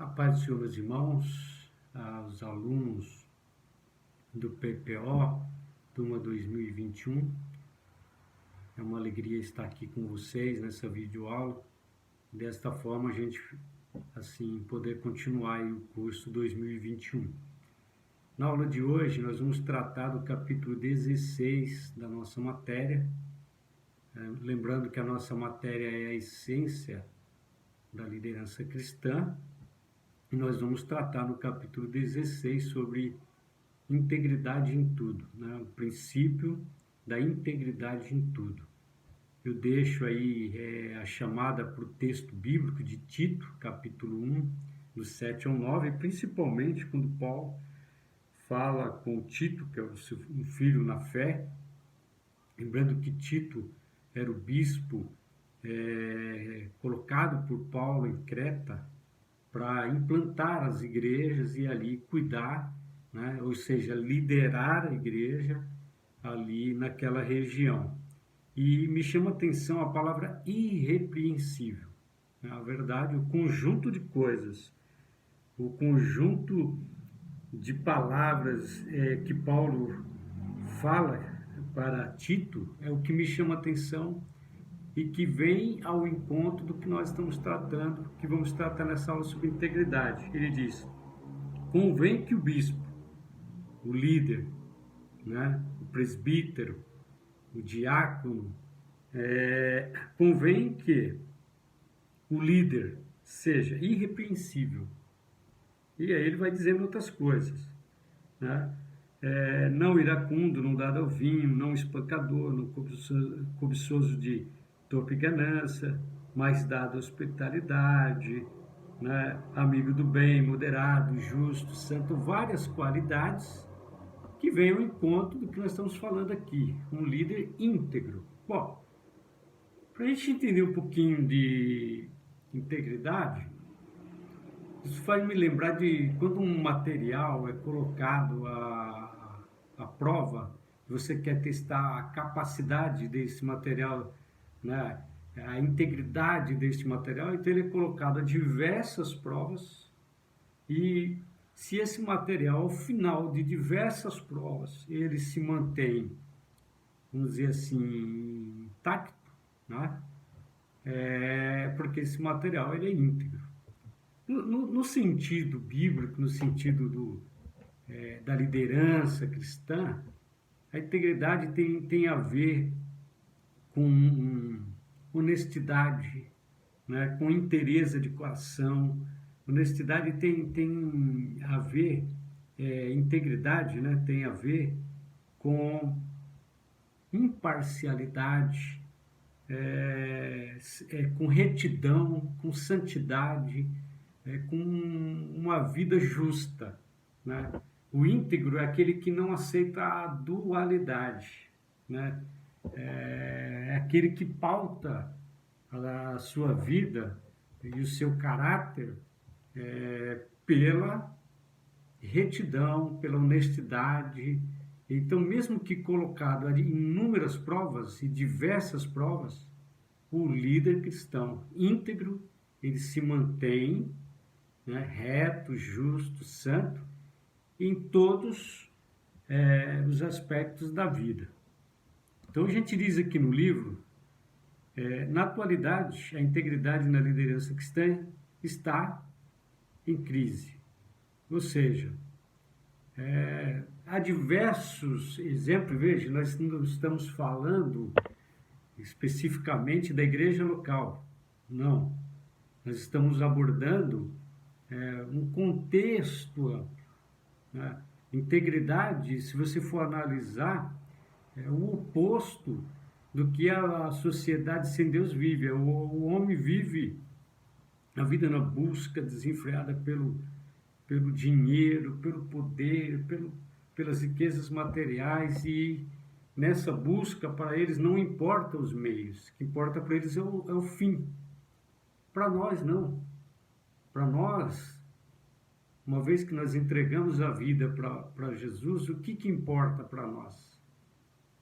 A paz do Senhor, meus irmãos, aos alunos do PPO, turma 2021. É uma alegria estar aqui com vocês nessa videoaula. Desta forma, a gente, poder continuar aí o curso 2021. Na aula de hoje, nós vamos tratar do capítulo 16 da nossa matéria. Lembrando que a nossa matéria é a essência da liderança cristã. E nós vamos tratar no capítulo 16 sobre integridade em tudo, né? O princípio da integridade em tudo. Eu deixo aí a chamada para o texto bíblico de Tito, capítulo 1, do 7 ao 9, principalmente quando Paulo fala com Tito, que é um filho na fé, lembrando que Tito era o bispo colocado por Paulo em Creta, para implantar as igrejas e ali cuidar, né? Ou seja, liderar a igreja ali naquela região. E me chama a atenção a palavra irrepreensível. Na verdade, o conjunto de coisas, o conjunto de palavras que Paulo fala para Tito é o que me chama a atenção e que vem ao encontro do que nós estamos tratando, que vamos tratar nessa aula sobre integridade. Ele diz: convém que o bispo, o líder, né, o presbítero, o diácono, convém que o líder seja irrepreensível. E aí ele vai dizendo outras coisas, né? Não iracundo, não dado ao vinho, não espancador, não cobiçoso de torpe ganância, mas dado à hospitalidade, né? Amigo do bem, moderado, justo, santo, várias qualidades que vêm ao encontro do que nós estamos falando aqui, um líder íntegro. Bom, para a gente entender um pouquinho de integridade, isso faz me lembrar de quando um material é colocado à prova, você quer testar a capacidade desse material, né, a integridade deste material, então ele é colocado a diversas provas e se esse material, ao final de diversas provas, ele se mantém, vamos dizer assim, intacto, né, porque esse material ele é íntegro. No sentido bíblico, no sentido da liderança cristã, a integridade tem a ver com honestidade, né, com inteireza de coração. Honestidade tem a ver, integridade, né, tem a ver com imparcialidade, com retidão, com santidade, com uma vida justa, né? O íntegro é aquele que não aceita a dualidade, né? É aquele que pauta a sua vida e o seu caráter pela retidão, pela honestidade. Então, mesmo que colocado em inúmeras provas e diversas provas, o líder cristão íntegro, ele se mantém, né, reto, justo, santo, em todos os aspectos da vida. Então a gente diz aqui no livro, na atualidade, a integridade na liderança cristã está em crise. Ou seja, há diversos exemplos, veja, nós não estamos falando especificamente da igreja local, não. Nós estamos abordando um contexto amplo, né? Integridade, se você for analisar, é o oposto do que a sociedade sem Deus vive. O homem vive a vida na busca desenfreada pelo dinheiro, pelo poder, pelas riquezas materiais, e nessa busca, para eles, não importa os meios, o que importa para eles é o fim. Para nós, não. Para nós, uma vez que nós entregamos a vida para Jesus, o que importa para nós?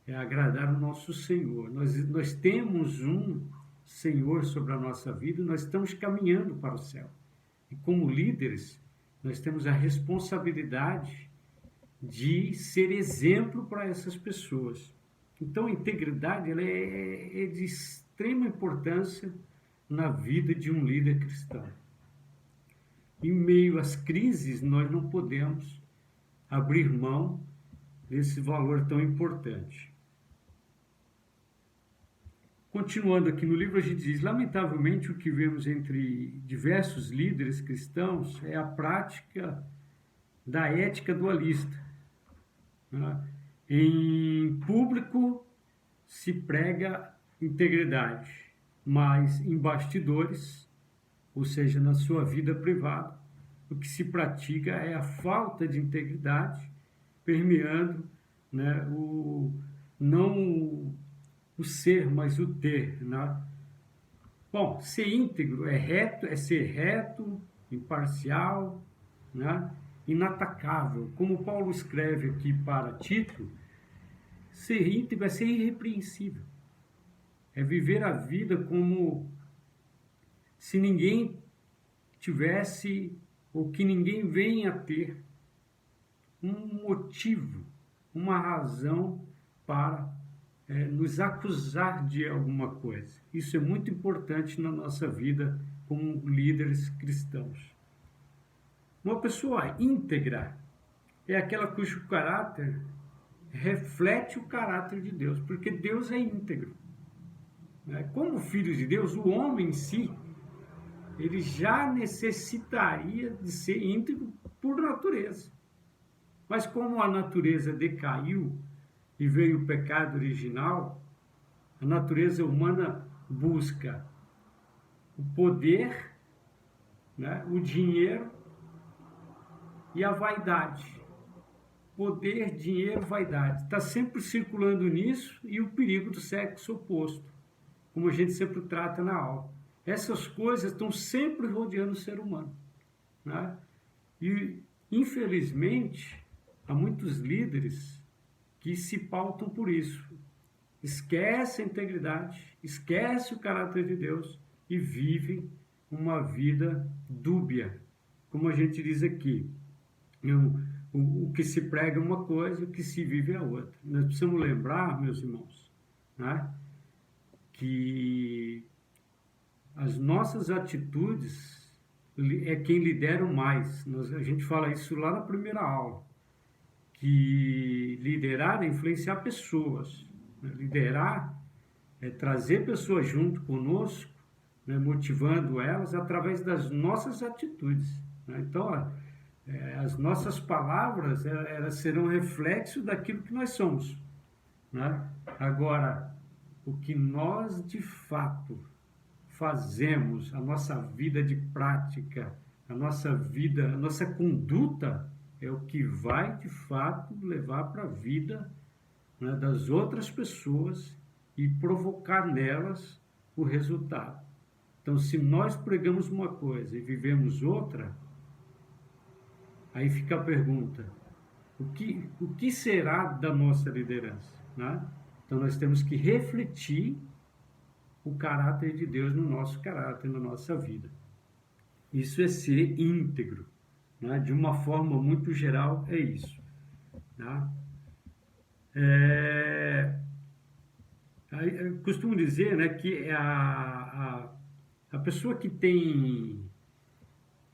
É agradar o nosso Senhor. Nós temos um Senhor sobre a nossa vida, nós estamos caminhando para o céu. E como líderes, nós temos a responsabilidade de ser exemplo para essas pessoas. Então, a integridade ela é de extrema importância na vida de um líder cristão. Em meio às crises, nós não podemos abrir mão desse valor tão importante. Continuando aqui no livro, a gente diz: lamentavelmente, o que vemos entre diversos líderes cristãos é a prática da ética dualista. Em público se prega integridade, mas em bastidores, ou seja, na sua vida privada, o que se pratica é a falta de integridade, permeando, né, não o ser, mas o ter. Né? Bom, ser íntegro é ser reto, imparcial, né? Inatacável. Como Paulo escreve aqui para Tito, ser íntegro é ser irrepreensível. É viver a vida como se ninguém tivesse, ou que ninguém venha a ter, um motivo, uma razão para nos acusar de alguma coisa. Isso é muito importante na nossa vida como líderes cristãos. Uma pessoa íntegra é aquela cujo caráter reflete o caráter de Deus, porque Deus é íntegro. Como filho de Deus, o homem em si, ele já necessitaria de ser íntegro por natureza. Mas como a natureza decaiu e veio o pecado original, a natureza humana busca o poder, né, o dinheiro e a vaidade. Poder, dinheiro, vaidade. Está sempre circulando nisso, e o perigo do sexo oposto, como a gente sempre trata na aula. Essas coisas estão sempre rodeando o ser humano. Né? E, infelizmente, há muitos líderes que se pautam por isso. Esquece a integridade, esquece o caráter de Deus e vivem uma vida dúbia. Como a gente diz aqui, o que se prega é uma coisa, o que se vive é outra. Nós precisamos lembrar, meus irmãos, né, que as nossas atitudes é quem lidera mais. A gente fala isso lá na primeira aula, que liderar é influenciar pessoas. Né? Liderar é trazer pessoas junto conosco, né, motivando elas através das nossas atitudes. Né? Então, as nossas palavras elas serão reflexo daquilo que nós somos. Né? Agora, o que nós de fato fazemos, a nossa vida de prática, a nossa vida, a nossa conduta, é o que vai de fato levar para a vida, né, das outras pessoas e provocar nelas o resultado. Então, se nós pregamos uma coisa e vivemos outra, aí fica a pergunta: o que será da nossa liderança? Né? Então, nós temos que refletir o caráter de Deus no nosso caráter, na nossa vida. Isso é ser íntegro. Né? De uma forma muito geral, é isso. Tá? Eu costumo dizer, né, que a pessoa que tem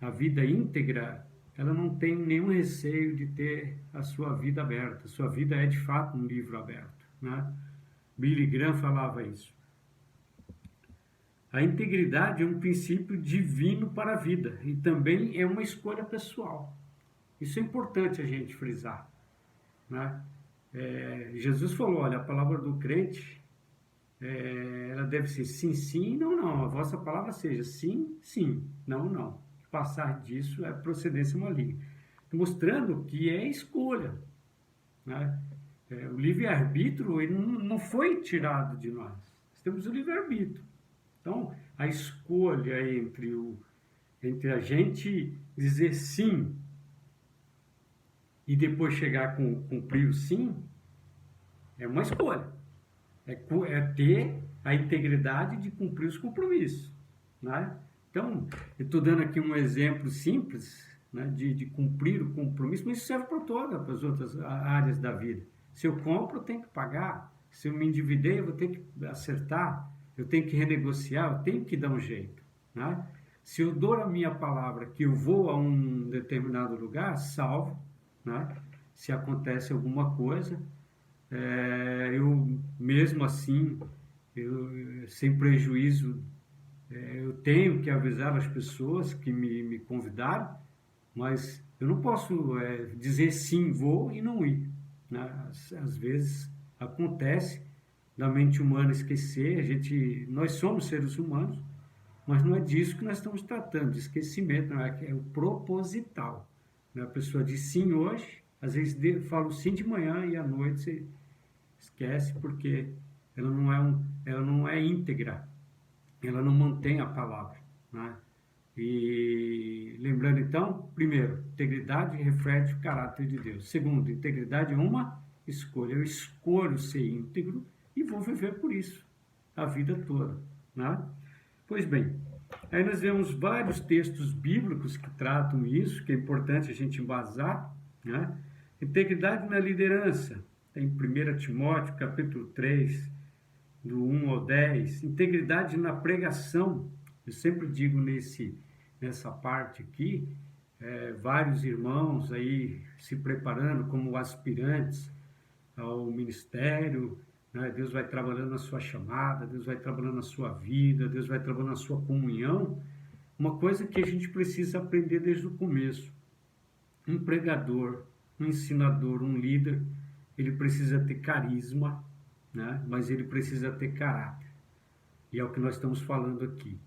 a vida íntegra, ela não tem nenhum receio de ter a sua vida aberta. A sua vida é, de fato, um livro aberto. Né? Billy Graham falava isso. A integridade é um princípio divino para a vida e também é uma escolha pessoal. Isso é importante a gente frisar. Né? Jesus falou, olha, a palavra do crente, ela deve ser sim, sim, não, não. A vossa palavra seja sim, sim, não, não. Passar disso é procedência maligna. Mostrando que é escolha. Né? O livre-arbítrio ele não foi tirado de nós. Nós temos o livre-arbítrio. Então, a escolha entre a gente dizer sim e depois chegar a cumprir o sim, é uma escolha. É ter a integridade de cumprir os compromissos. Né? Então, eu estou dando aqui um exemplo simples, né, de cumprir o compromisso, mas isso serve para todas as outras áreas da vida. Se eu compro, eu tenho que pagar. Se eu me endividei, eu vou ter que acertar. Eu tenho que renegociar, eu tenho que dar um jeito. Né? Se eu dou a minha palavra que eu vou a um determinado lugar, salvo. Né? Se acontece alguma coisa, eu mesmo assim, sem prejuízo, eu tenho que avisar as pessoas que me convidaram, mas eu não posso dizer sim, vou e não ir. Né? Às vezes acontece da mente humana esquecer, nós somos seres humanos, mas não é disso que nós estamos tratando, de esquecimento, não é o proposital. Né? A pessoa diz sim hoje, às vezes fala sim de manhã e à noite você esquece porque ela não é íntegra, ela não mantém a palavra. Né? E lembrando então, primeiro, integridade reflete o caráter de Deus. Segundo, integridade é uma escolha. Eu escolho ser íntegro e vou viver por isso a vida toda. Né? Pois bem, aí nós vemos vários textos bíblicos que tratam isso, que é importante a gente embasar. Né? Integridade na liderança. Tem 1 Timóteo, capítulo 3, do 1 ao 10. Integridade na pregação. Eu sempre digo nessa parte aqui, vários irmãos aí se preparando como aspirantes ao ministério, né? Deus vai trabalhando na sua chamada, Deus vai trabalhando na sua vida, Deus vai trabalhando na sua comunhão. Uma coisa que a gente precisa aprender desde o começo: um pregador, um ensinador, um líder, ele precisa ter carisma, né? Mas ele precisa ter caráter. E é o que nós estamos falando aqui.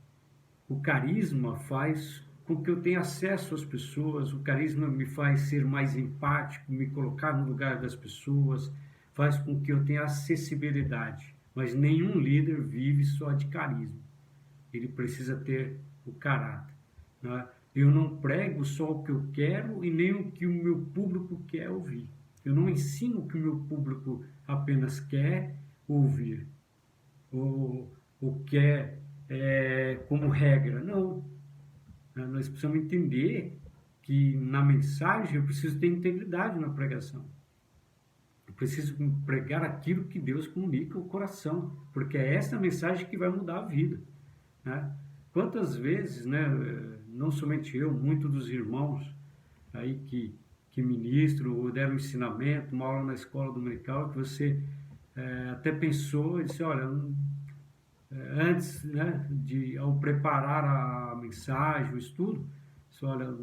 O carisma faz com que eu tenha acesso às pessoas, o carisma me faz ser mais empático, me colocar no lugar das pessoas, faz com que eu tenha acessibilidade. Mas nenhum líder vive só de carisma. Ele precisa ter o caráter. Né? Eu não prego só o que eu quero e nem o que o meu público quer ouvir. Eu não ensino o que o meu público apenas quer ouvir ou quer como regra. Não. Nós precisamos entender que na mensagem eu preciso ter integridade na pregação. Eu preciso pregar aquilo que Deus comunica ao coração, porque é essa mensagem que vai mudar a vida. Né? Quantas vezes, né, não somente eu, muitos dos irmãos aí que ministram ou deram ensinamento, uma aula na escola dominical, que você até pensou e disse, olha, antes, né, ao preparar a mensagem, o estudo, disse, olha,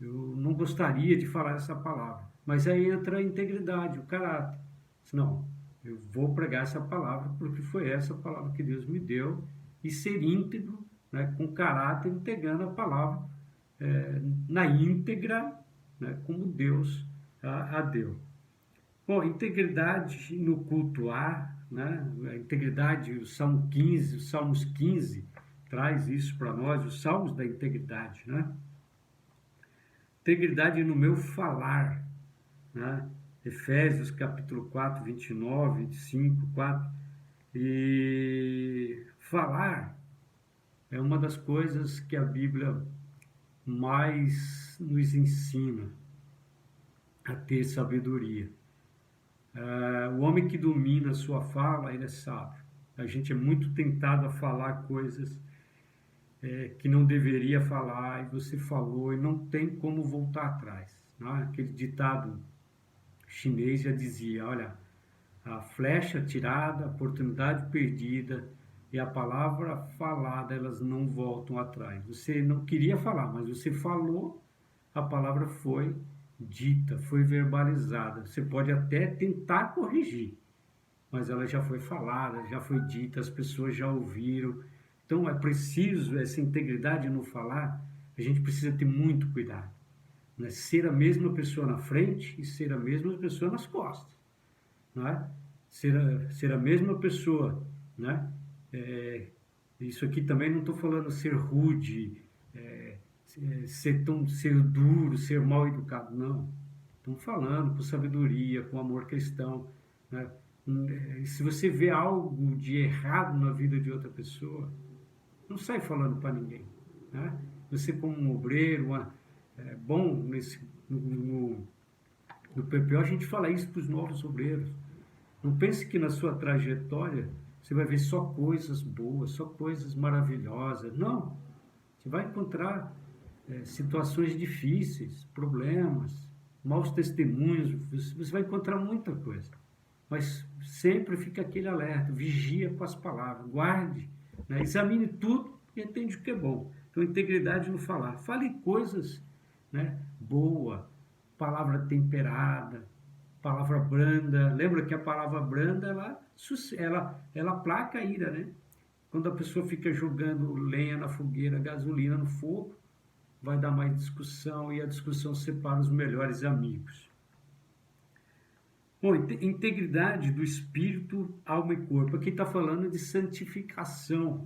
eu não gostaria de falar essa palavra. Mas aí entra a integridade, o caráter. Disse, não, eu vou pregar essa palavra porque foi essa palavra que Deus me deu, e ser íntegro, né, com caráter, integrando a palavra na íntegra, né, como Deus a deu. Bom, integridade no cultuar, né? A integridade, o Salmo 15, os Salmos 15 traz isso para nós, os Salmos da integridade, né? Integridade no meu falar, né? Efésios capítulo 4, 29, 5, 4. E falar é uma das coisas que a Bíblia mais nos ensina a ter sabedoria. O homem que domina a sua fala, ele é sábio. A gente é muito tentado a falar coisas que não deveria falar, e você falou, e não tem como voltar atrás. Né? Aquele ditado chinês já dizia, olha, a flecha tirada, a oportunidade perdida e a palavra falada, elas não voltam atrás. Você não queria falar, mas você falou, a palavra foi dita, foi verbalizada. Você pode até tentar corrigir, mas ela já foi falada, já foi dita, as pessoas já ouviram. Então é preciso essa integridade no falar, a gente precisa ter muito cuidado. Né? Ser a mesma pessoa na frente e ser a mesma pessoa nas costas. Né? Ser a mesma pessoa. Né? Isso aqui também não estou falando ser rude, ser duro, ser mal educado, não. Estamos falando com sabedoria, com amor cristão. Né? Se você vê algo de errado na vida de outra pessoa, não sai falando para ninguém. né? Você como um obreiro, bom, no PPO a gente fala isso para os novos obreiros. Não pense que na sua trajetória você vai ver só coisas boas, só coisas maravilhosas. Não, você vai encontrar situações difíceis, problemas, maus testemunhos, você vai encontrar muita coisa. Mas sempre fica aquele alerta, vigia com as palavras, guarde, né? Examine tudo e entende o que é bom. Então, integridade no falar. Fale coisas, né, boa, palavra temperada, palavra branda. Lembra que a palavra branda, ela aplaca a ira, né? Quando a pessoa fica jogando lenha na fogueira, gasolina no fogo, vai dar mais discussão e a discussão separa os melhores amigos. Bom, integridade do espírito, alma e corpo. Aqui está falando de santificação.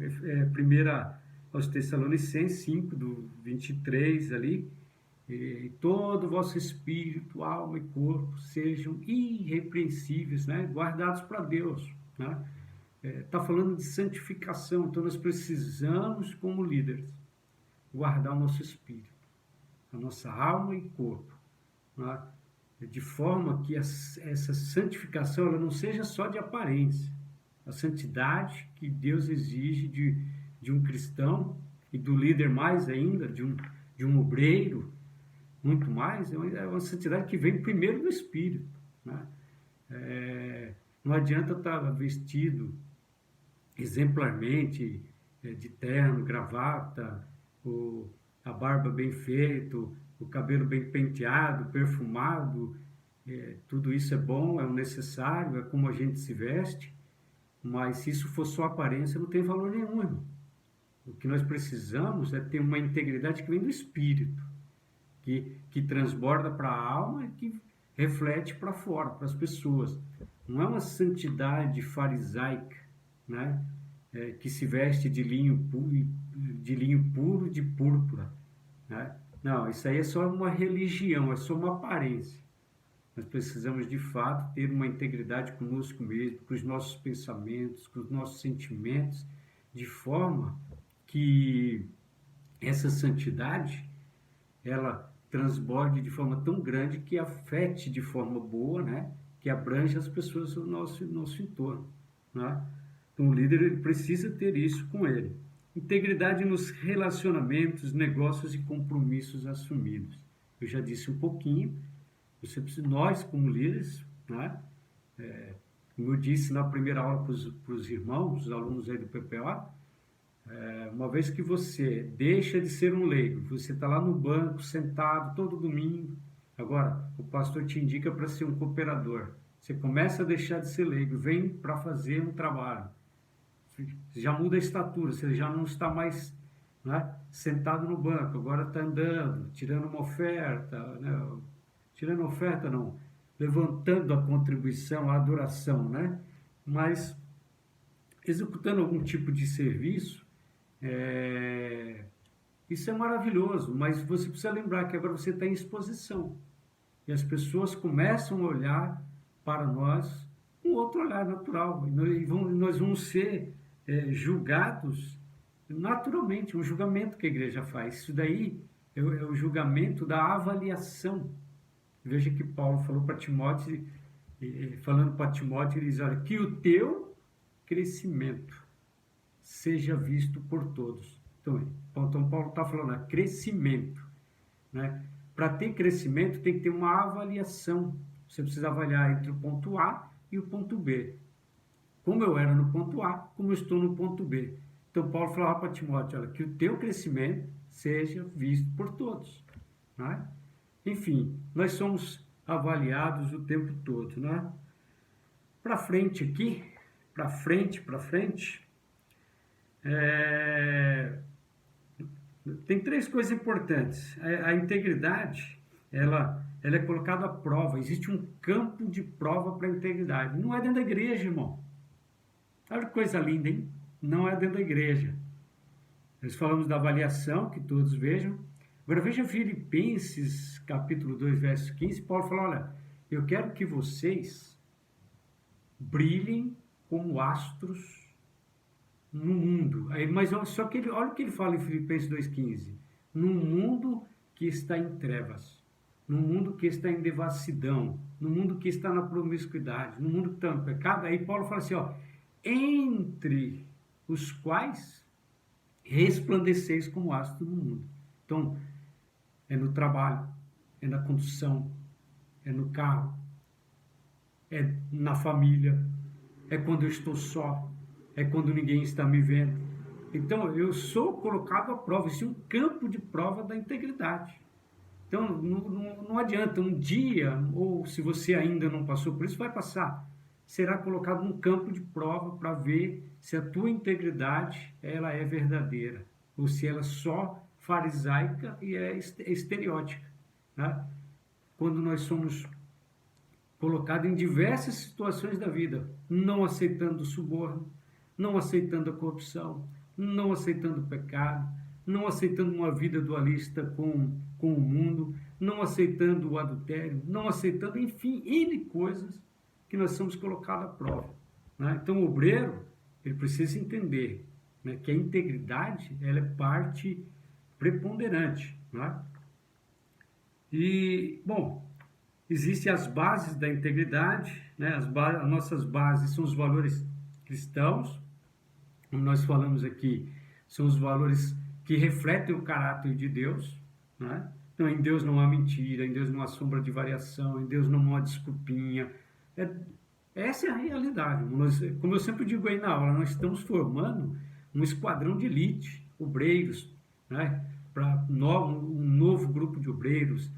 Primeira aos Tessalonicenses 5, do 23 ali. E todo o vosso espírito, alma e corpo sejam irrepreensíveis, né? Guardados para Deus, né? Está falando de santificação. Então nós precisamos, como líderes, guardar o nosso espírito, a nossa alma e corpo, né? De forma que essa santificação ela não seja só de aparência. A santidade que Deus exige de um cristão e do líder mais ainda, de um obreiro, muito mais, é uma santidade que vem primeiro do Espírito, né? Não adianta estar vestido exemplarmente, de terno, gravata, a barba bem feita, o cabelo bem penteado, perfumado, tudo isso é bom, é o necessário, é como a gente se veste, mas se isso for só aparência, não tem valor nenhum, irmão. O que nós precisamos é ter uma integridade que vem do Espírito, que transborda para a alma e que reflete para fora, para as pessoas. Não é uma santidade farisaica, né? Que se veste de linho puro de púrpura, né? Não, isso aí é só uma religião, é só uma aparência. Nós precisamos de fato ter uma integridade conosco mesmo, com os nossos pensamentos, com os nossos sentimentos, de forma que essa santidade ela transborde de forma tão grande que afete de forma boa, né? Que abrange as pessoas do nosso entorno, né? Então o líder ele precisa ter isso com ele. Integridade nos relacionamentos, negócios e compromissos assumidos. Eu já disse um pouquinho. Nós como líderes, né? Como eu disse na primeira aula para os irmãos, os alunos aí do PPO, uma vez que você deixa de ser um leigo, você está lá no banco, sentado todo domingo, agora o pastor te indica para ser um cooperador. Você começa a deixar de ser leigo, vem para fazer um trabalho. Você já muda a estatura, você já não está mais, né, sentado no banco, agora está andando, tirando uma oferta, né? Tirando oferta não, levantando a contribuição, a adoração, né? Mas executando algum tipo de serviço, isso é maravilhoso, mas você precisa lembrar que agora você está em exposição. E as pessoas começam a olhar para nós com outro olhar natural. E nós vamos ser julgados naturalmente, um julgamento que a igreja faz. Isso daí é o julgamento da avaliação. Veja que Paulo falou para Timóteo, falando para Timóteo, ele diz, olha, que o teu crescimento seja visto por todos. Então Paulo está falando, crescimento, né? Para ter crescimento tem que ter uma avaliação. Você precisa avaliar entre o ponto A e o ponto B. Como eu era no ponto A, como eu estou no ponto B. Então Paulo falava para Timóteo, olha, que o teu crescimento seja visto por todos, né? Enfim, nós somos avaliados o tempo todo, né? Para frente aqui, para frente, tem três coisas importantes. A integridade, ela é colocada à prova. Existe um campo de prova para a integridade. Não é dentro da igreja, irmão. Olha que coisa linda, hein? Não é dentro da igreja. Nós falamos da avaliação, que todos vejam. Agora veja Filipenses, capítulo 2, verso 15. Paulo fala, olha, eu quero que vocês brilhem como astros no mundo. Aí, mas só que ele, olha o que ele fala em Filipenses 2,15. Num mundo que está em trevas, num mundo que está em devassidão, no mundo que está na promiscuidade, no mundo que está no pecado. Aí Paulo fala assim, ó, entre os quais resplandeceis como astro no mundo. Então, é no trabalho, é na condução, é no carro, é na família, é quando eu estou só, é quando ninguém está me vendo. Então, eu sou colocado à prova, isso é um campo de prova da integridade. Então, não adianta, um dia, ou se você ainda não passou por isso, vai passar. Será colocado num campo de prova para ver se a tua integridade ela é verdadeira, ou se ela é só farisaica e é estereótica. Né? Quando nós somos colocado em diversas situações da vida, não aceitando o suborno, não aceitando a corrupção, não aceitando o pecado, não aceitando uma vida dualista com o mundo, não aceitando o adultério, não aceitando, enfim, N coisas que nós somos colocados à prova. Né? Então, o obreiro, ele precisa entender, né, que a integridade ela é parte preponderante. Né? E, bom, existem as bases da integridade, né? As nossas bases são os valores cristãos, como nós falamos aqui, são os valores que refletem o caráter de Deus, né? Então, em Deus não há mentira, em Deus não há sombra de variação, em Deus não há desculpinha. Essa é a realidade. Como eu sempre digo aí na aula, nós estamos formando um esquadrão de elite, obreiros, né? Para um novo grupo de obreiros,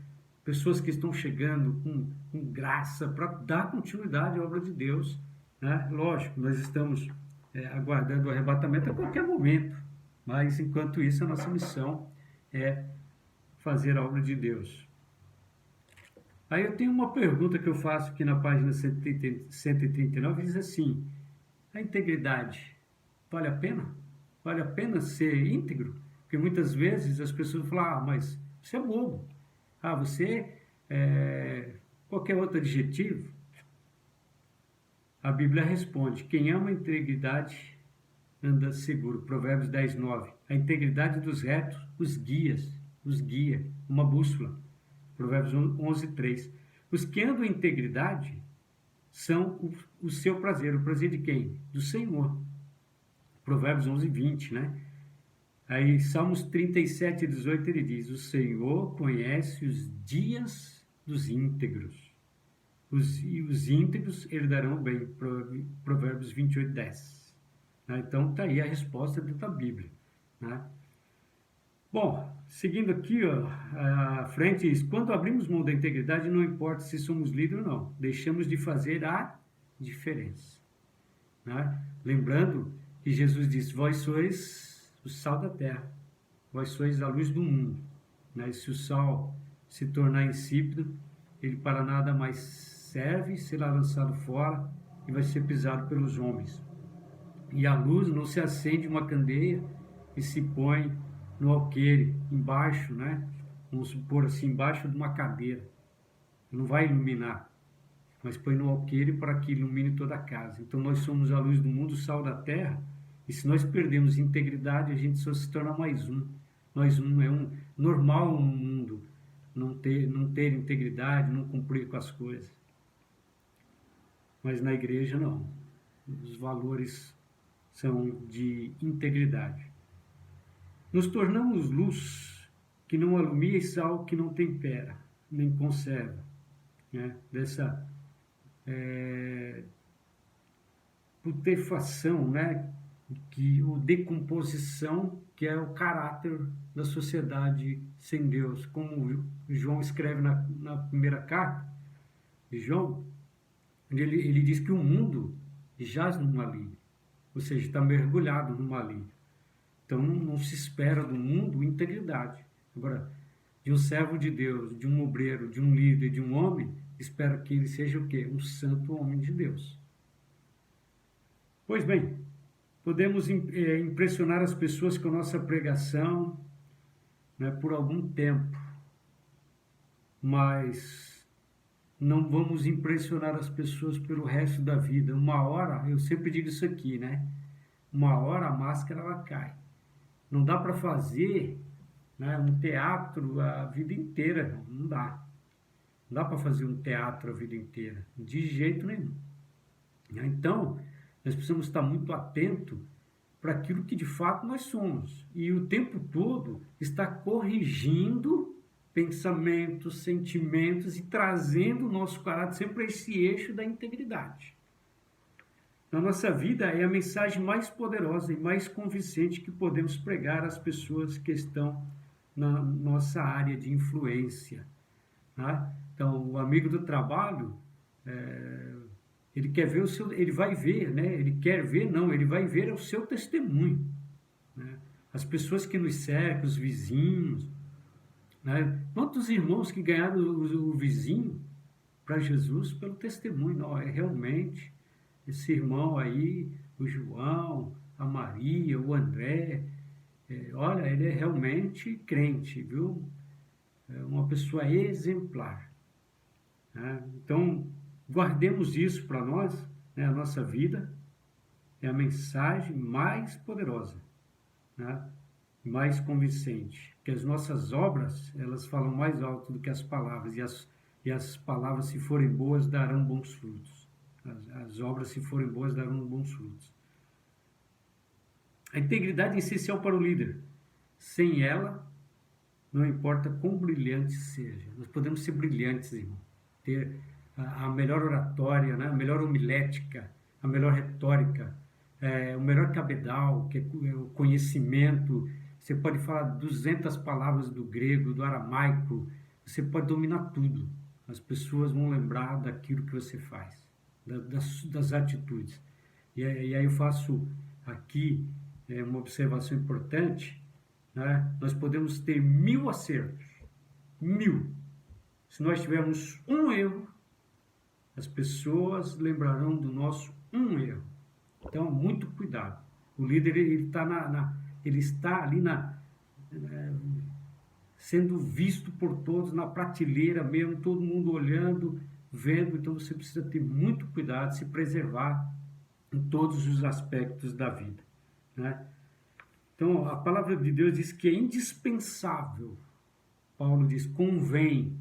pessoas que estão chegando com graça para dar continuidade à obra de Deus. Né? Lógico, nós estamos aguardando o arrebatamento a qualquer momento, mas enquanto isso a nossa missão é fazer a obra de Deus. Aí eu tenho uma pergunta que eu faço aqui na página 139, diz assim, a integridade vale a pena? Vale a pena ser íntegro? Porque muitas vezes as pessoas falam, mas você é bobo. Você qualquer outro adjetivo. A Bíblia responde, quem ama a integridade anda seguro. Provérbios 10:9. A integridade dos retos os guia, uma bússola. Provérbios 11:3. Os que andam em integridade são o seu prazer. O prazer de quem? Do Senhor. Provérbios 11:20, né? Aí, Salmos 37:18, ele diz, o Senhor conhece os dias dos íntegros. E os íntegros herdarão o bem. Provérbios 28:10. Então, está aí a resposta dentro da Bíblia. Né? Bom, seguindo aqui, ó, a frente diz, quando abrimos mão da integridade, não importa se somos líderes ou não, deixamos de fazer a diferença. Né? Lembrando que Jesus disse, vós sois o sal da terra, vós sois a luz do mundo. Né? E se o sal se tornar insípido, ele para nada mais serve, será lançado fora e vai ser pisado pelos homens. E a luz não se acende uma candeia e se põe no alqueire, embaixo, né? Vamos supor assim, embaixo de uma cadeira. Não vai iluminar, mas põe no alqueire para que ilumine toda a casa. Então nós somos a luz do mundo, o sal da terra, e se nós perdemos integridade, a gente só se torna mais um. É um normal no mundo não ter integridade, não cumprir com as coisas. Mas na igreja não. Os valores são de integridade. Nos tornamos luz que não alumia e sal que não tempera, nem conserva. Né? Dessa putrefação, né? O decomposição, que é o caráter da sociedade sem Deus. Como João escreve na primeira carta de João, ele diz que o mundo jaz no maligno, ou seja, está mergulhado no maligno. Então não se espera do mundo integridade. Agora, de um servo de Deus, de um obreiro, de um líder, de um homem, espera que ele seja o quê? Um santo homem de Deus. Pois bem, podemos impressionar as pessoas com a nossa pregação, né, por algum tempo, mas não vamos impressionar as pessoas pelo resto da vida. Uma hora, eu sempre digo isso aqui, né? uma hora a máscara ela cai. Não dá para fazer, né, um teatro a vida inteira, não dá. Não dá para fazer um teatro a vida inteira, de jeito nenhum. Então, nós precisamos estar muito atentos para aquilo que de fato nós somos. E o tempo todo está corrigindo pensamentos, sentimentos e trazendo o nosso caráter sempre a esse eixo da integridade. Na nossa vida é a mensagem mais poderosa e mais convincente que podemos pregar às pessoas que estão na nossa área de influência. Tá? Então, o amigo do trabalho, ele quer ver o seu, ele vai ver, né? Ele quer ver, não, ele vai ver o seu testemunho. Né? As pessoas que nos cercam, os vizinhos, né? Quantos irmãos que ganharam o vizinho para Jesus pelo testemunho? Não, realmente esse irmão aí, o João, a Maria, o André, olha, ele é realmente crente, viu? É uma pessoa exemplar. Né? Então, guardemos isso para nós, né? A nossa vida é a mensagem mais poderosa, né? Mais convincente, que as nossas obras, elas falam mais alto do que as palavras, e as palavras, se forem boas, darão bons frutos. As obras, se forem boas, darão bons frutos. A integridade é essencial para o líder. Sem ela, não importa quão brilhante seja. Nós podemos ser brilhantes, irmão. Ter a melhor oratória, né? A melhor homilética, a melhor retórica, o melhor cabedal, que é o conhecimento. Você pode falar 200 palavras do grego, do aramaico. Você pode dominar tudo. As pessoas vão lembrar daquilo que você faz. Das atitudes. E aí eu faço aqui uma observação importante, né? Nós podemos ter 1000 acertos, 1000. Se nós tivermos um erro, as pessoas lembrarão do nosso um erro. Então, muito cuidado. O líder, ele está ali sendo visto por todos, na prateleira mesmo, todo mundo olhando, vendo. Então você precisa ter muito cuidado, se preservar em todos os aspectos da vida, né? Então a palavra de Deus diz que é indispensável. Paulo diz: convém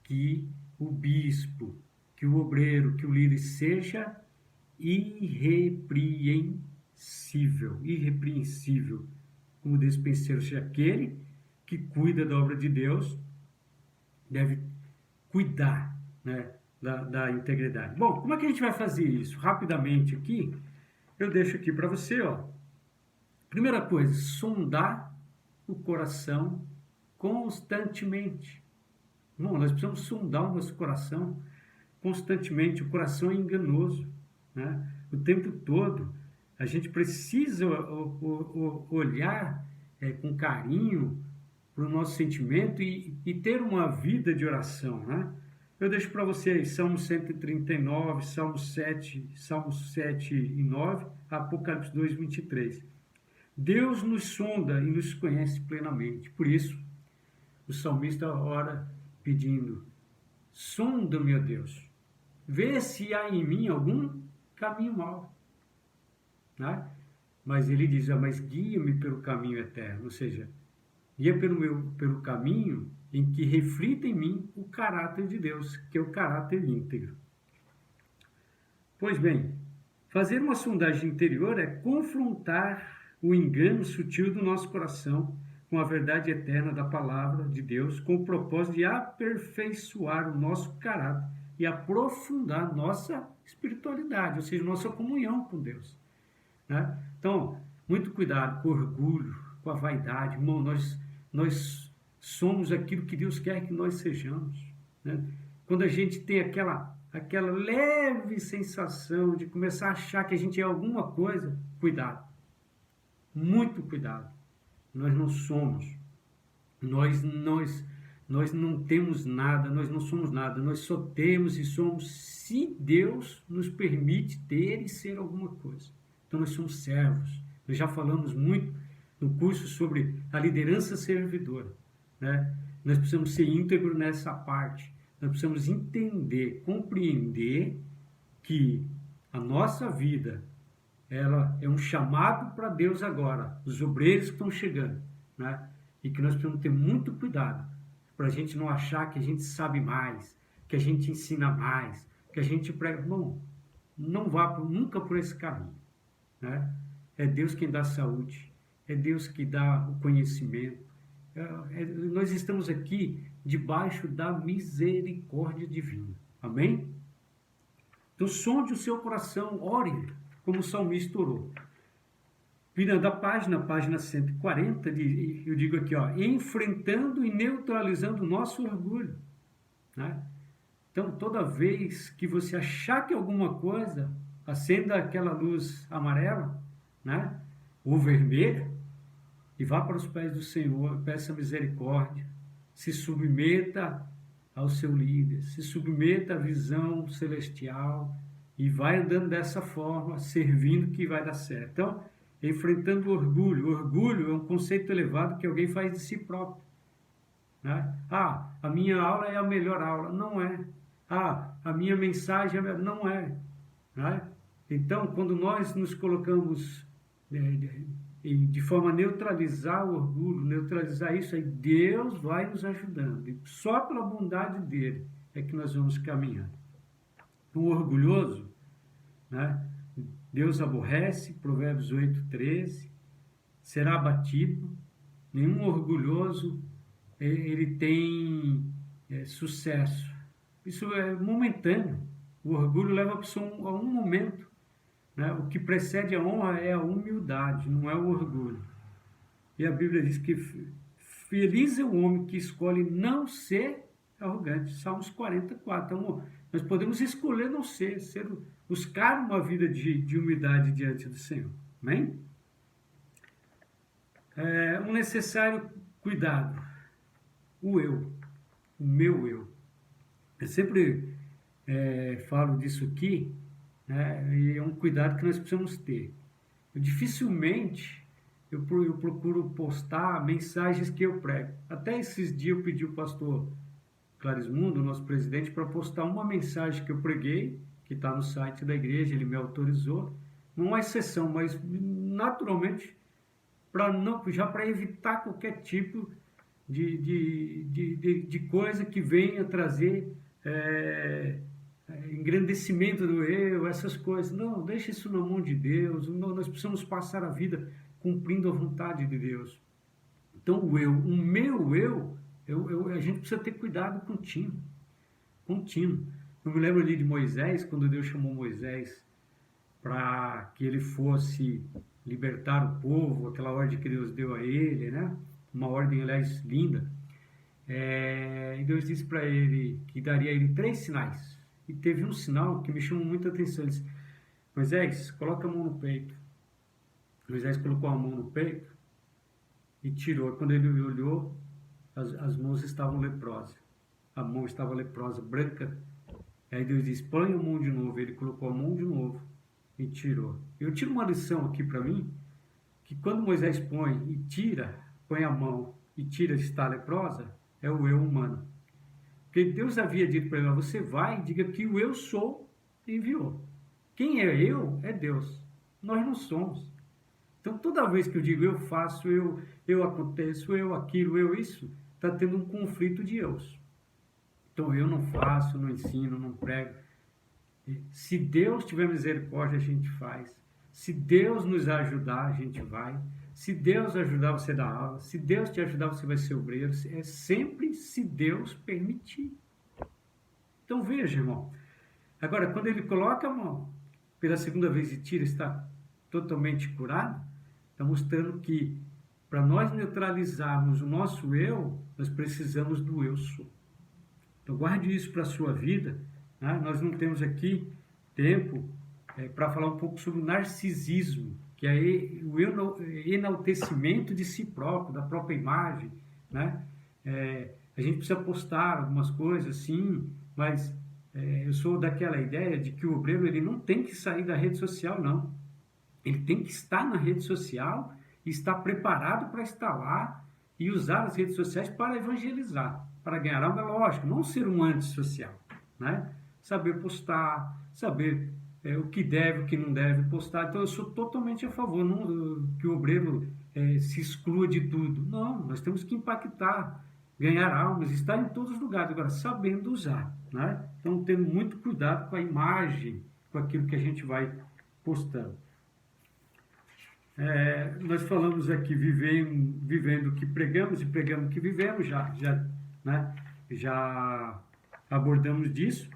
que o bispo, que o obreiro, que o líder seja irrepreensível, como despenseiro, seja aquele que cuida da obra de Deus, deve cuidar, né, da integridade. Bom, como é que a gente vai fazer isso? Rapidamente aqui, eu deixo aqui para você, ó. Primeira coisa, sondar o coração constantemente. Bom, nós precisamos sondar o nosso coração constantemente. O coração é enganoso, né? O tempo todo. A gente precisa olhar com carinho para o nosso sentimento e ter uma vida de oração, né? Eu deixo para vocês Salmo 139, Salmo 7 e 9, Apocalipse 2, 23. Deus nos sonda e nos conhece plenamente. Por isso, o salmista ora pedindo: sonda-me, ó Deus, vê se há em mim algum caminho mau. Né? Mas ele diz: mas guia-me pelo caminho eterno, ou seja, guia pelo caminho em que reflita em mim o caráter de Deus, que é o caráter íntegro. Pois bem, fazer uma sondagem interior é confrontar o engano sutil do nosso coração com a verdade eterna da palavra de Deus, com o propósito de aperfeiçoar o nosso caráter e aprofundar nossa espiritualidade, ou seja, nossa comunhão com Deus. Né? Então, muito cuidado com o orgulho, com a vaidade. Irmão, nós somos aquilo que Deus quer que nós sejamos. Né? Quando a gente tem aquela leve sensação de começar a achar que a gente é alguma coisa, cuidado. Muito cuidado. Nós não somos. Nós não temos nada, nós não somos nada. Nós só temos e somos se Deus nos permite ter e ser alguma coisa. Então nós somos servos. Nós já falamos muito no curso sobre a liderança servidora. Né? Nós precisamos ser íntegros nessa parte. Nós precisamos entender, compreender que a nossa vida ela é um chamado para Deus agora, os obreiros que estão chegando, né? E que nós precisamos ter muito cuidado para a gente não achar que a gente sabe mais, que a gente ensina mais, que a gente prega. Não vá nunca por esse caminho, né? É Deus quem dá saúde, é Deus que dá o conhecimento. Nós estamos aqui debaixo da misericórdia divina. Amém? Então sonde o seu coração, ore, como o salmista orou. Virando a página 140, eu digo aqui, ó, enfrentando e neutralizando o nosso orgulho, né? Então, toda vez que você achar que alguma coisa, acenda aquela luz amarela, né? Ou vermelha, e vá para os pés do Senhor, peça misericórdia, se submeta ao seu líder, se submeta à visão celestial e vai andando dessa forma, servindo, que vai dar certo. Então, enfrentando o orgulho. O orgulho é um conceito elevado que alguém faz de si próprio, né? Ah, a minha aula é a melhor aula. Não é. Ah, a minha mensagem é a melhor. Não é, né? Então, quando nós nos colocamos de forma a neutralizar o orgulho, neutralizar isso, aí Deus vai nos ajudando. E só pela bondade dele é que nós vamos caminhando. O orgulhoso, né? Deus aborrece, Provérbios 8:13, será abatido. Nenhum orgulhoso ele tem sucesso. Isso é momentâneo. O orgulho leva a pessoa a um momento, né? O que precede a honra é a humildade, não é o orgulho. E a Bíblia diz que feliz é o homem que escolhe não ser arrogante. Salmos 44. Então, nós podemos escolher não ser buscar uma vida de humildade diante do Senhor. Amém? Um necessário cuidado. O meu eu. Eu sempre falo disso aqui, né, e é um cuidado que nós precisamos ter. Dificilmente eu procuro postar mensagens que eu prego. Até esses dias eu pedi ao pastor Clarismundo, nosso presidente, para postar uma mensagem que eu preguei, que está no site da igreja, ele me autorizou, não é exceção, mas naturalmente, para evitar qualquer tipo de coisa que venha trazer engrandecimento do eu, essas coisas. Não, deixa isso na mão de Deus. Nós precisamos passar a vida cumprindo a vontade de Deus. Então, o meu eu, a gente precisa ter cuidado contínuo. Eu me lembro ali de Moisés, quando Deus chamou Moisés para que ele fosse libertar o povo, aquela ordem que Deus deu a ele, né? Uma ordem, aliás, linda. E Deus disse para ele que daria a ele 3 sinais. E teve um sinal que me chamou muita atenção. Ele disse: Moisés, coloca a mão no peito. Moisés colocou a mão no peito e tirou. Quando ele olhou, as mãos estavam leprosas. A mão estava leprosa, branca. Aí Deus disse: põe a mão de novo. Ele colocou a mão de novo e tirou. Eu tiro uma lição aqui para mim, que quando Moisés põe a mão e tira, está leprosa, é o eu humano. Porque Deus havia dito para ele: você vai e diga que o eu sou enviou. Quem é eu é Deus. Nós não somos. Então, toda vez que eu digo eu faço, eu aconteço, eu aquilo, eu isso, está tendo um conflito de eus. Então, eu não faço, não ensino, não prego. Se Deus tiver misericórdia, a gente faz. Se Deus nos ajudar, a gente vai. Se Deus ajudar, você dá aula. Se Deus te ajudar, você vai ser obreiro. É sempre se Deus permitir. Então, veja, irmão. Agora, quando ele coloca a mão pela segunda vez e tira, está totalmente curado, está mostrando que para nós neutralizarmos o nosso eu, nós precisamos do eu sou. Então, guarde isso para a sua vida, né? Nós não temos aqui tempo para falar um pouco sobre o narcisismo, que é o enaltecimento de si próprio, da própria imagem, né? A gente precisa postar algumas coisas, sim, mas eu sou daquela ideia de que o obreiro ele não tem que sair da rede social, não. Ele tem que estar na rede social e estar preparado para estar lá e usar as redes sociais para evangelizar, para ganhar algo, lógico, não ser um antissocial, né? Saber postar, saber o que deve, o que não deve postar. Então eu sou totalmente a favor que o obreiro se exclua de tudo. Não, nós temos que impactar, ganhar almas, estar em todos os lugares, agora sabendo usar, né? Então tendo muito cuidado com a imagem, com aquilo que a gente vai postando. Nós falamos aqui vivendo o que pregamos e pregamos o que vivemos, né? Já abordamos disso.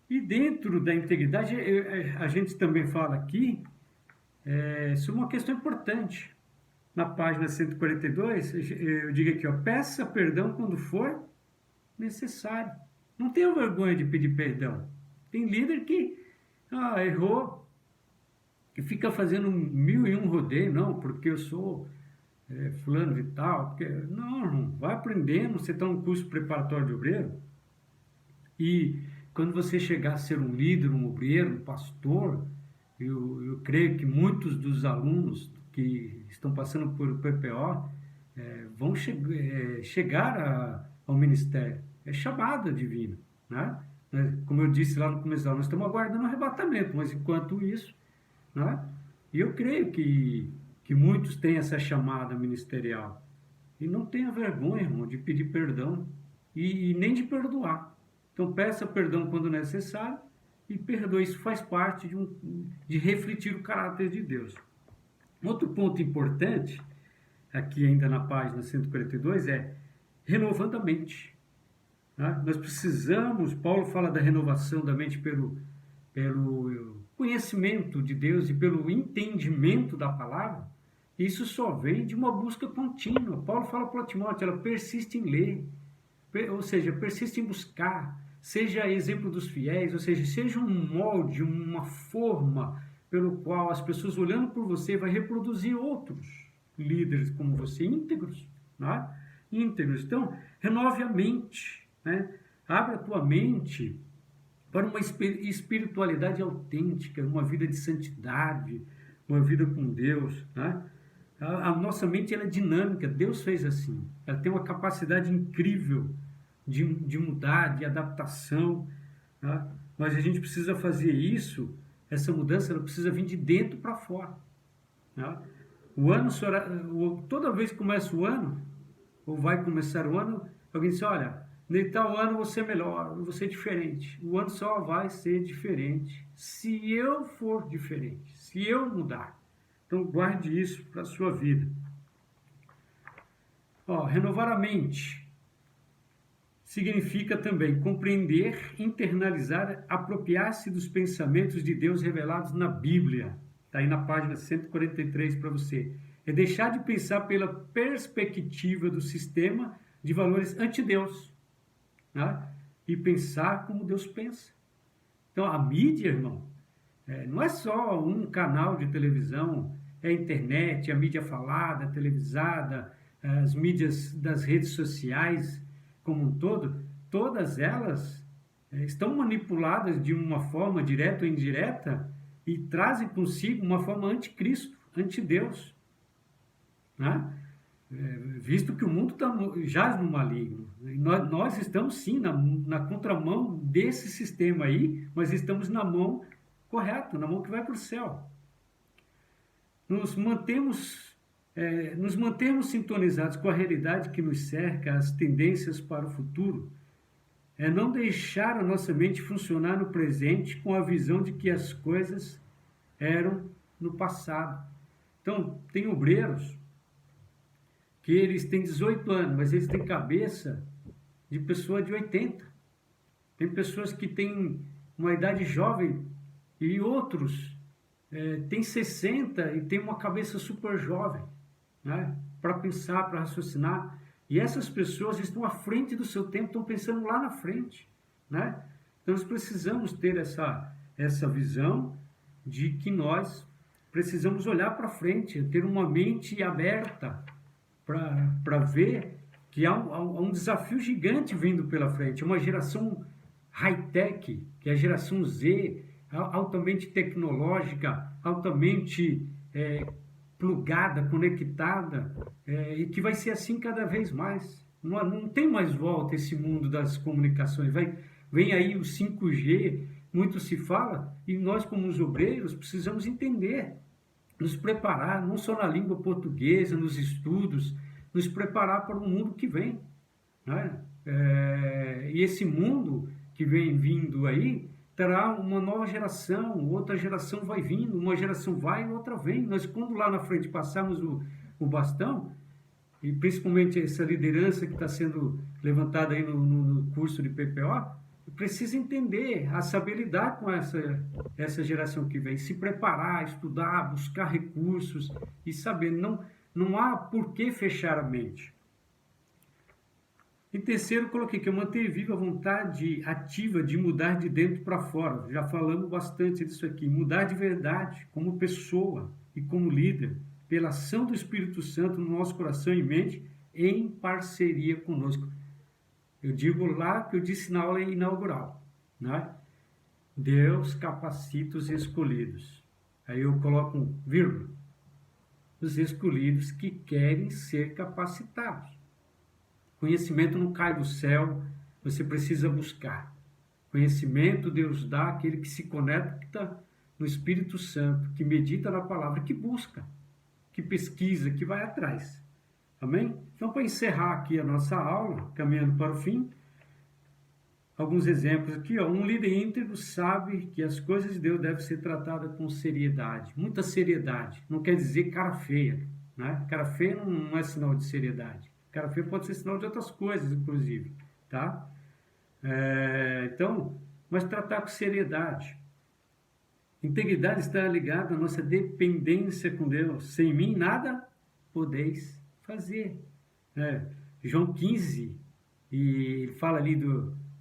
E dentro da integridade, a gente também fala aqui sobre uma questão importante. Na página 142, eu digo aqui, ó, peça perdão quando for necessário. Não tenha vergonha de pedir perdão. Tem líder que errou e fica fazendo 1001 rodeio, não, porque eu sou fulano de tal. Porque, não, vai aprendendo, você está num curso preparatório de obreiro, e quando você chegar a ser um líder, um obreiro, um pastor, eu creio que muitos dos alunos que estão passando por PPO vão chegar ao ministério. É chamada divina, né? Como eu disse lá no começo, nós estamos aguardando o arrebatamento, mas enquanto isso, né? E eu creio que muitos têm essa chamada ministerial. E não tenha vergonha, irmão, de pedir perdão e nem de perdoar. Então peça perdão quando necessário e perdoe. Isso faz parte de refletir o caráter de Deus. Outro ponto importante, aqui ainda na página 142, é renovando a mente. Né? Nós precisamos, Paulo fala da renovação da mente pelo conhecimento de Deus e pelo entendimento da palavra. Isso só vem de uma busca contínua. Paulo fala para Timóteo, ela persiste em ler, ou seja, persiste em buscar, seja exemplo dos fiéis, ou seja um molde, uma forma pelo qual as pessoas olhando por você vai reproduzir outros líderes como você, íntegros, né? Íntegros. Então, renove a mente, né? Abra a tua mente para uma espiritualidade autêntica, uma vida de santidade, uma vida com Deus, né? A nossa mente ela é dinâmica, Deus fez assim, ela tem uma capacidade incrível de mudar, de adaptação, tá? Mas a gente precisa fazer isso, essa mudança ela precisa vir de dentro para fora, tá? Toda vez que começa o ano, ou vai começar o ano, alguém diz, olha, nesse tal ano você é melhor, você é diferente. O ano só vai ser diferente se eu for diferente, se eu mudar. Então guarde isso para a sua vida. Renovar a mente significa também compreender, internalizar, apropriar-se dos pensamentos de Deus revelados na Bíblia. Está aí na página 143 para você. É deixar de pensar pela perspectiva do sistema de valores anti-Deus, né? E pensar como Deus pensa. Então a mídia, irmão, não é só um canal de televisão, é a internet, a mídia falada, televisada, as mídias das redes sociais como um todo, todas elas estão manipuladas de uma forma direta ou indireta e trazem consigo uma forma anticristo, antideus, né? Visto que o mundo jaz no maligno. Nós estamos sim na contramão desse sistema aí, mas estamos na mão correta, na mão que vai para o céu. Nos mantermos sintonizados com a realidade que nos cerca, as tendências para o futuro, não deixar a nossa mente funcionar no presente com a visão de que as coisas eram no passado. Então, tem obreiros que eles têm 18 anos, mas eles têm cabeça de pessoa de 80. Tem pessoas que têm uma idade jovem e outros têm 60 e têm uma cabeça super jovem, né? Para pensar, para raciocinar. E essas pessoas estão à frente do seu tempo, estão pensando lá na frente, né? Então nós precisamos ter essa visão de que nós precisamos olhar para frente, ter uma mente aberta para ver que há um desafio gigante vindo pela frente. Uma geração high-tech, que é a geração Z, altamente tecnológica, altamente plugada, conectada, e que vai ser assim cada vez mais. Não tem mais volta esse mundo das comunicações. Vem aí o 5G, muito se fala, e nós como os obreiros precisamos entender, nos preparar, não só na língua portuguesa, nos estudos, nos preparar para o mundo que vem, né? E esse mundo que vem vindo aí, terá uma nova geração, outra geração vai vindo, uma geração vai e outra vem. Nós, quando lá na frente passarmos o bastão, e principalmente essa liderança que está sendo levantada aí no curso de PPO, precisa entender, a saber lidar com essa geração que vem, se preparar, estudar, buscar recursos e saber, não há por que fechar a mente. Em terceiro, coloquei que eu manter viva a vontade ativa de mudar de dentro para fora. Já falamos bastante disso aqui. Mudar de verdade, como pessoa e como líder, pela ação do Espírito Santo no nosso coração e mente, em parceria conosco. Eu digo lá que eu disse na aula inaugural, né? Deus capacita os escolhidos. Aí eu coloco um vírgula. Os escolhidos que querem ser capacitados. Conhecimento não cai do céu, você precisa buscar. Conhecimento Deus dá àquele que se conecta no Espírito Santo, que medita na palavra, que busca, que pesquisa, que vai atrás. Amém? Então, para encerrar aqui a nossa aula, caminhando para o fim, alguns exemplos aqui. Um líder íntegro sabe que as coisas de Deus devem ser tratadas com seriedade, muita seriedade. Não quer dizer cara feia, né? Cara feia não é sinal de seriedade. Cara feio pode ser sinal de outras coisas, inclusive, tá? Então, mas tratar com seriedade. Integridade está ligada à nossa dependência com Deus. Sem mim, nada podeis fazer. João 15, e ele fala ali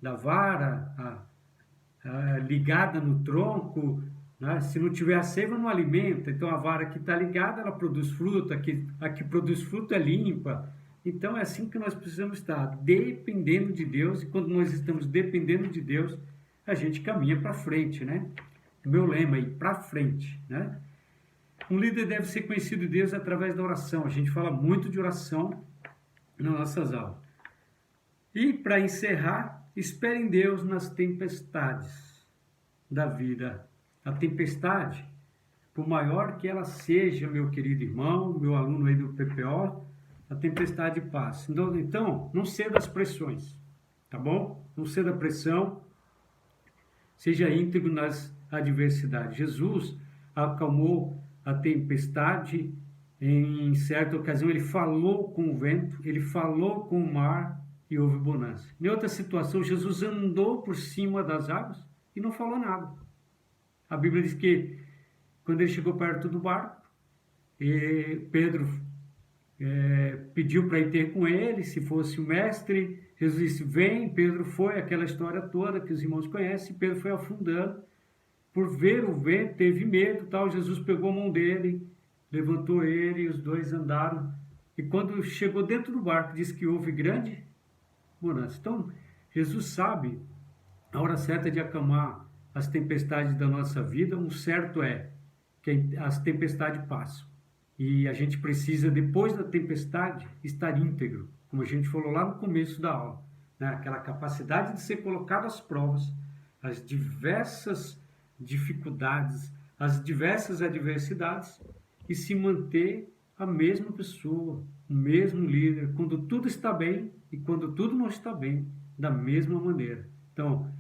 da vara ligada no tronco, né? Se não tiver a seiva, não alimenta. Então, a vara que está ligada, ela produz fruto, a que produz fruto é limpa. Então, é assim que nós precisamos estar, dependendo de Deus, e quando nós estamos dependendo de Deus, a gente caminha para frente, né? O meu lema aí, para frente, né? Um líder deve ser conhecido de Deus através da oração. A gente fala muito de oração nas nossas aulas. E, para encerrar, espere em Deus nas tempestades da vida. A tempestade, por maior que ela seja, meu querido irmão, meu aluno aí do PPO, a tempestade passa. Então, não ceda às pressões, tá bom? Não ceda à pressão, seja íntegro nas adversidades. Jesus acalmou a tempestade em certa ocasião, ele falou com o vento, ele falou com o mar e houve bonança. Em outra situação, Jesus andou por cima das águas e não falou nada. A Bíblia diz que quando ele chegou perto do barco, Pedro pediu para ir ter com ele, se fosse o mestre. Jesus disse, vem. Pedro foi, aquela história toda que os irmãos conhecem. Pedro foi afundando, por ver o vento, teve medo, tal. Jesus pegou a mão dele, levantou ele, e os dois andaram. E quando chegou dentro do barco, disse que houve grande bonança. Então, Jesus sabe a hora certa de acalmar as tempestades da nossa vida. Um certo é que as tempestades passam. E a gente precisa, depois da tempestade, estar íntegro, como a gente falou lá no começo da aula, né? Aquela capacidade de ser colocado às provas, as diversas dificuldades, as diversas adversidades, e se manter a mesma pessoa, o mesmo líder, quando tudo está bem e quando tudo não está bem, da mesma maneira. Então,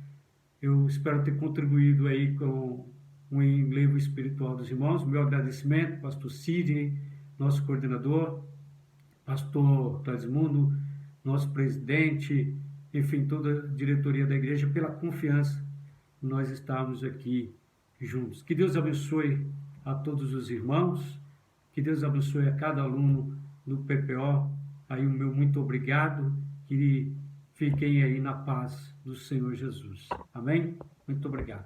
eu espero ter contribuído aí com um enlevo espiritual dos irmãos. Meu agradecimento, pastor Sidney, nosso coordenador, pastor Talismundo, nosso presidente, enfim, toda a diretoria da igreja, pela confiança que nós estamos aqui juntos. Que Deus abençoe a todos os irmãos, que Deus abençoe a cada aluno do PPO. Aí o meu muito obrigado, que fiquem aí na paz do Senhor Jesus. Amém? Muito obrigado.